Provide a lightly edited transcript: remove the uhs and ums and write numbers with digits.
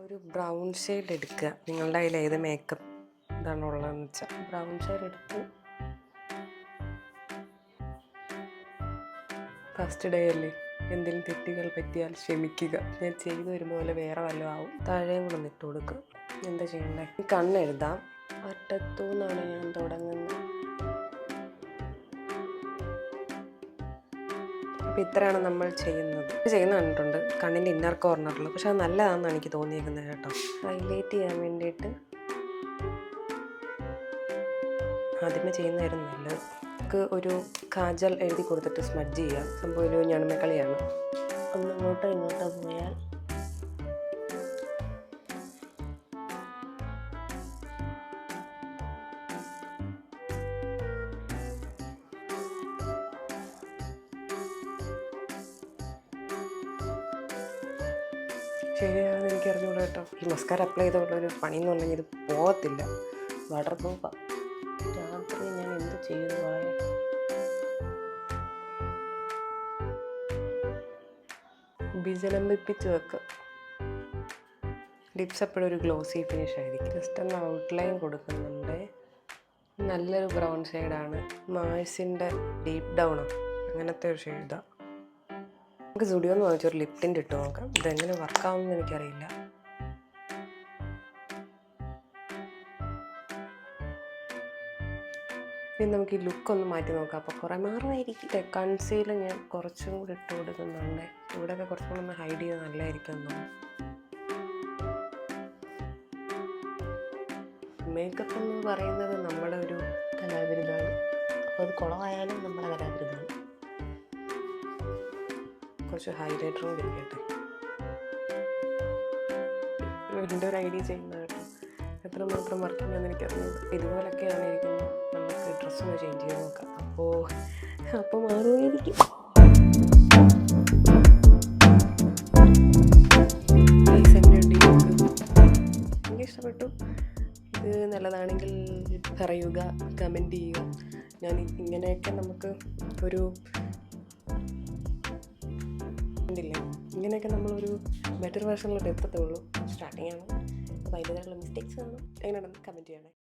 ഒരു brown shade എടുക്കുക. നിങ്ങളുടെ കയ്യിൽ ഏത് മേക്കപ്പ് ഇതാണ് ഉള്ളതെന്ന് വെച്ചാൽ ബ്രൗൺ ഷെയ്ഡ് എടുത്ത് ഫസ്റ്റ് ഡേ അല്ലേ, എന്തെങ്കിലും തെറ്റുകൾ പറ്റിയാൽ ക്ഷമിക്കുക. ഞാൻ ചെയ്തു വരുമ്പോൾ പോലെ വേറെ വല്ലതും ആവും. താഴെയും കൂടെ ഇട്ട് കൊടുക്കുക. എന്താ ചെയ്യണ്ടേ? കണ്ണെഴുതാം. അറ്റത്തുനിന്നാണ് ഞാൻ തുടങ്ങുന്നത്. അപ്പോൾ ഇത്രയാണ് നമ്മൾ ചെയ്യുന്ന കണ്ടിട്ടുണ്ട് കണ്ണിൻ്റെ ഇന്നർ കോർണറിൽ. പക്ഷെ അത് നല്ലതാണെന്നാണ് എനിക്ക് തോന്നിയിരിക്കുന്നത് കേട്ടോ. ഹൈലൈറ്റ് ചെയ്യാൻ വേണ്ടിയിട്ട് ആദ്യമേ ചെയ്യുന്നതായിരുന്നു നല്ലത്. നമുക്ക് ഒരു കാജൽ എഴുതി കൊടുത്തിട്ട് സ്മഡ്ജ് ചെയ്യാം. സംഭവം ഒരു ഞണമക്കളിയാണ്. ഒന്ന് ഇങ്ങോട്ടോ ഇങ്ങോട്ടോ പോയാൽ ശരിയാണെന്ന് എനിക്കറിഞ്ഞൂടാ കേട്ടോ. ഈ മസ്കാര അപ്ലൈ ചെയ്തുള്ളൊരു പണിയെന്ന് പറഞ്ഞാൽ ഇത് പോകത്തില്ല. വാട്ടർ പ്രൂഫാണ്. രാത്രി ഞാൻ എന്ത് ചെയ്യുന്നു പറയാം. വിജലംബിപ്പിച്ച് വെക്കുക. ലിപ്സ് എപ്പോഴും ഒരു ഗ്ലോസി ഫിനിഷ് ആയിരിക്കും. ജസ്റ്റ് ഒന്ന് ഔട്ട്ലൈൻ കൊടുക്കുന്നുണ്ട്. നല്ലൊരു ബ്രൗൺ ഷെയ്ഡാണ്. മാഴ്സിൻ്റെ ഡീപ്പ് ഡൗണോ അങ്ങനത്തെ ഒരു ഷെയ്ഡാണ്. നമുക്ക് സ്റ്റുഡിയോ എന്ന് വാങ്ങിച്ചൊരു ലിപ് ടിൻ്റ് ഇട്ട് നോക്കാം. ഇതെങ്ങനെ വർക്കാവുമെന്ന് എനിക്കറിയില്ല. പിന്നെ നമുക്ക് ഈ ലുക്കൊന്ന് മാറ്റി നോക്കാം. അപ്പോൾ കുറേ മാറുമായിരിക്കും. കൺസീലർ ഞാൻ കുറച്ചും കൂടി ഇട്ട് കൊടുക്കുന്നുണ്ട്. ഇവിടെയൊക്കെ കുറച്ചും കൂടി ഒന്ന് ഹൈഡ് ചെയ്ത് നല്ലതായിരിക്കും എന്ന് തോന്നുന്നു. മേക്കപ്പ് എന്ന് പറയുന്നത് നമ്മുടെ ഒരു കലാവിരുതാണ്. അപ്പോൾ അത് കുളമായാലും നമ്മുടെ കലാവിരുതാണ്. കുറച്ച് ഹൈലൈറ്ററും ഇരിക്കട്ടെ. എൻ്റെ ഒരു ഐഡിയ ചെയ്യുന്ന കേട്ടോ. എത്രമാത്രം വർക്ക് ചെയ്യാമെന്ന് എനിക്കറിയുന്നത്. ഇതുപോലൊക്കെയാണ് ഇരിക്കുന്നത്. നമുക്ക് ഡ്രസ്സൊന്ന് ചേഞ്ച് ചെയ്ത് നോക്കാം. അപ്പോൾ മാറുമായിരിക്കും. എനിക്ക് ഇഷ്ടപ്പെട്ടു. ഇത് നല്ലതാണെങ്കിൽ പറയുക, കമൻറ്റ് ചെയ്യുക. ഞാൻ ഇങ്ങനെയൊക്കെ നമുക്ക് ഒരു ഇങ്ങനെയൊക്കെ നമ്മളൊരു ബെറ്റർ വേർഷനിലോട്ട് എത്തത്തുള്ളൂ. സ്റ്റാർട്ടിങ് ആണ്. അപ്പോൾ അതിൻ്റെതായിട്ടുള്ള മിസ്റ്റേക്സ് ആണ്. എങ്ങനെയാണെന്ന് കമൻറ്റ് ചെയ്യണേ.